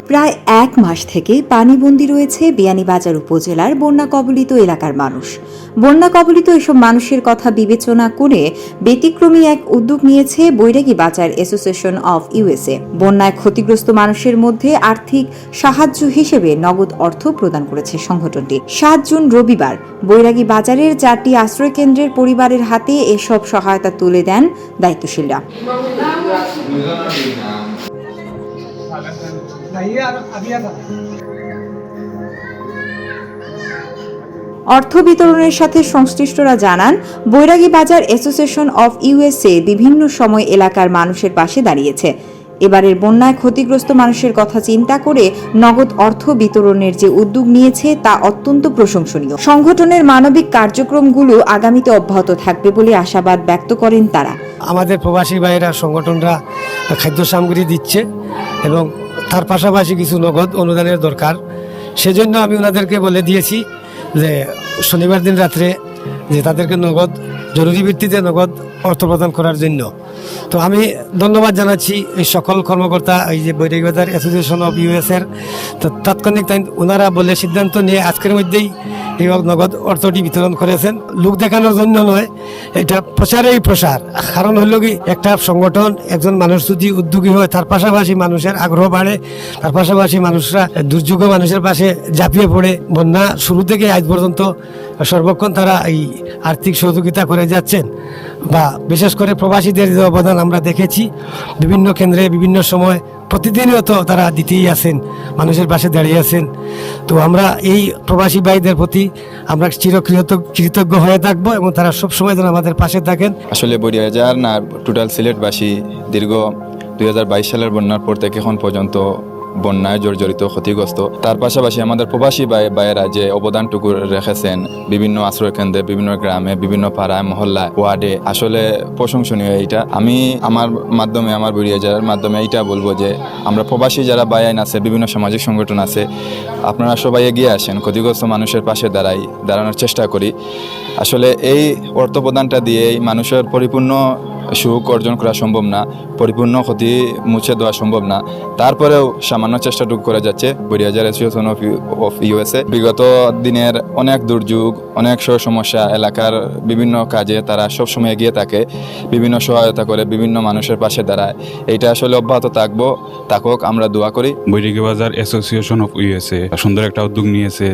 প্রায় এক মাস থেকে পানিবন্দী রয়েছে বিয়ানীবাজার উপজেলার বন্যা কবলিত এলাকার মানুষ। বন্যা কবলিত এসব মানুষের কথা বিবেচনা করে ব্যতিক্রমী এক উদ্যোগ নিয়েছে বৈরাগী বাজার অ্যাসোসিয়েশন অফ ইউএসএ। বন্যায় ক্ষতিগ্রস্ত মানুষের মধ্যে আর্থিক সাহায্য হিসেবে নগদ অর্থ প্রদান করেছে সংগঠনটি। 7 জুন রবিবার বৈরাগী বাজারের 4টি আশ্রয়কেন্দ্রের পরিবারের হাতে এসব সহায়তা তুলে দেন দায়িত্বশীলরা। অর্থ বিতরণের সাথে সংশ্লিষ্টরা জানান, বৈরাগী বাজার অ্যাসোসিয়েশন অফ ইউএসএ বিভিন্ন সময় এলাকার মানুষের পাশে দাঁড়িয়েছে। এবারের বন্যায় ক্ষতিগ্রস্ত মানুষের কথা চিন্তা করে নগদ অর্থ বিতরণের যে উদ্যোগ নিয়েছে তা অত্যন্ত প্রশংসনীয়। সংগঠনের মানবিক কার্যক্রমগুলো আগামীতে অব্যাহত থাকবে বলে আশাবাদ ব্যক্ত করেন তারা। আমাদের প্রবাসী ভাইয়েরা সংগঠনরা খাদ্য সামগ্রী দিচ্ছে এবং তার পাশাপাশি কিছু নগদ অনুদানের দরকার। সেজন্য আমি ওনাদেরকে বলে দিয়েছি যে শনিবার দিন রাত্রে যে তাদেরকে নগদ জরুরি ভিত্তিতে নগদ অর্থ প্রদান করার জন্য। তো আমি ধন্যবাদ জানাচ্ছি এই সকল কর্মকর্তা, এই যে বৈরাগী বাজার অ্যাসোসিয়েশন অফ ইউএসএর তাৎক্ষণিক ওনারা বলে সিদ্ধান্ত নিয়ে আজকের মধ্যেই এই নগদ অর্থটি বিতরণ করেছেন। লোক দেখানোর জন্য নয়, এটা প্রচারেই প্রসার। কারণ হলো কি, একটা সংগঠন একজন মানুষ যদি উদ্যোগী হয়, তার পাশাপাশি মানুষের আগ্রহ বাড়ে, তার পাশাপাশি মানুষরা দুর্যোগ্য মানুষের পাশে ঝাঁপিয়ে পড়ে। বন্যা শুরু থেকে আজ পর্যন্ত সর্বক্ষণ তারা এই আর্থিক সহযোগিতা করে যাচ্ছেন, বা বিশেষ করে প্রবাসীদের যে অবদান আমরা দেখেছি বিভিন্ন কেন্দ্রে বিভিন্ন সময় প্রতিদিনত তারা দিতেই আছেন, মানুষের পাশে দাঁড়িয়ে আছেন। তো আমরা এই প্রবাসী ভাইদের প্রতি আমরা চিরকৃতজ্ঞ হয়ে থাকবো এবং তারা সবসময় যেন আমাদের পাশে থাকেন। আসলে বৈরাগীবাজার না টোটাল সিলেটবাসী দীর্ঘ 2022 সালের বন্যার পর থেকে এখন পর্যন্ত বন্যায় জর্জরিত ক্ষতিগ্রস্ত। তার পাশাপাশি আমাদের প্রবাসী ভাইয়েরা যে অবদানটুকু রেখেছেন বিভিন্ন আশ্রয়কেন্দ্রে, বিভিন্ন গ্রামে, বিভিন্ন পাড়ায়, মহল্লায়, ওয়ার্ডে, আসলে প্রশংসনীয়। এইটা আমি আমার মাধ্যমে, আমার বৈরাগীবাজারের মাধ্যমে এইটা বলবো যে আমরা প্রবাসী যারা ভাইয়ান আছে, বিভিন্ন সামাজিক সংগঠন আছে, আপনারা সবাই এগিয়ে আসেন, ক্ষতিগ্রস্ত মানুষের পাশে দাঁড়ানোর চেষ্টা করি। আসলে এই অর্থ প্রদানটা দিয়ে মানুষের পরিপূর্ণ সুখ অর্জন করা সম্ভব না, পরিপূর্ণ ক্ষতি মুছে দেওয়া সম্ভব না। তারপরেও সামান্য চেষ্টাটুকু করে যাচ্ছে বৈরাগীবাজার অ্যাসোসিয়েশন অফ ইউএসএ। বিগত দিনের অনেক দুর্যোগ, অনেক সমস্যা, এলাকার বিভিন্ন কাজে তারা সবসময় এগিয়ে থাকে, বিভিন্ন সহায়তা করে, বিভিন্ন মানুষের পাশে দাঁড়ায়। এইটা আসলে অব্যাহত থাকুক, আমরা দোয়া করি। বৈরাগী বাজার অ্যাসোসিয়েশন অফ ইউএসএ সুন্দর একটা উদ্যোগ নিয়েছে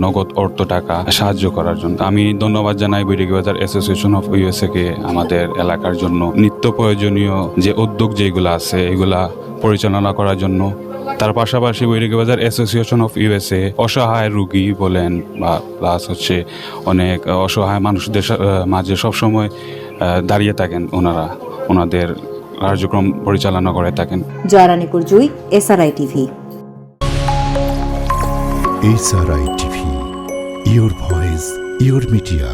নগদ অর্থ টাকা সাহায্য করার জন্য। আমি ধন্যবাদ জানাই বৈরাগী বাজার অ্যাসোসিয়েশন অফ ইউএসএ কে আমাদের এলাকার জন্য নিত্য প্রয়োজনীয় যে উদ্যোগ যেগুলো আছে এগুলা পরিচালনা করার জন্য। তার পাশাপাশি বৈরাগী বাজার অ্যাসোসিয়েশন অফ ইউএসএ অসহায় রোগী বলেন বা প্লাস হচ্ছে অনেক অসহায় মানুষদের মাঝে সবসময় দাঁড়িয়ে থাকেন, ওনাদের কার্যক্রম পরিচালনা করে থাকেন। Joyranipur Jui, SRI TV. SRI TV, your voice, your media.